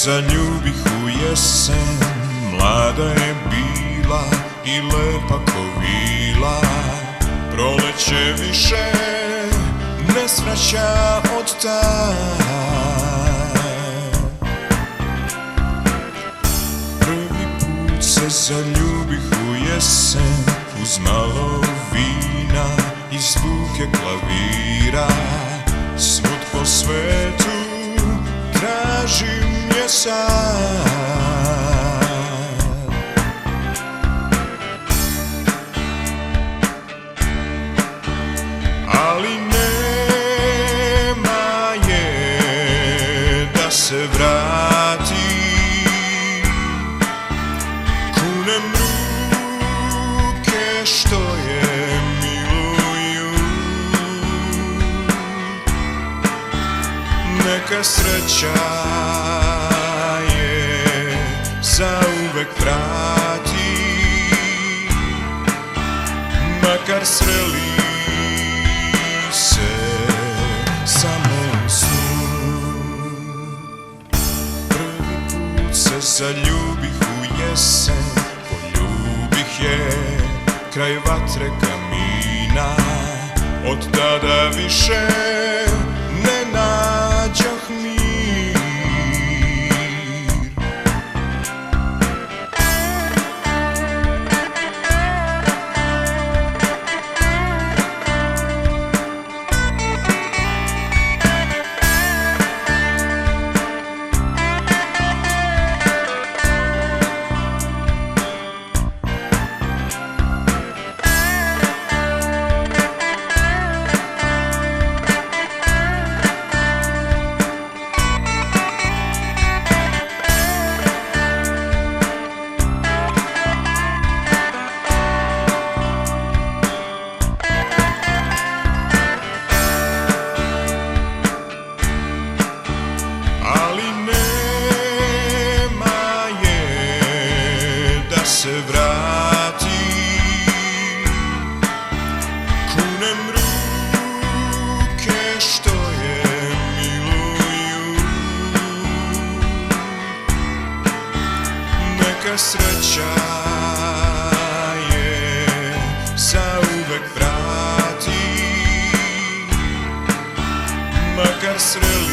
zaljubih u jesen, mlada je bila i lepa ko vila. Proleće više ne svraća od tad. Prvi put se zaljubih u jesen, uz malo vina i zvuke klavira. Svud po svetu tražim je sad. Ali nema je da se vrati. Kunem ruke što je miluju. Neka sreća je zauvek vrati, makar sreli se samo u snu. Prvi put se zaljubih u jesen, poljubih je kraj vatre kamina. Od tada više ne nađoh mir. Se vrati, kunem ruke što je miluju. Neka sreća je zauvek vrati, makar sreli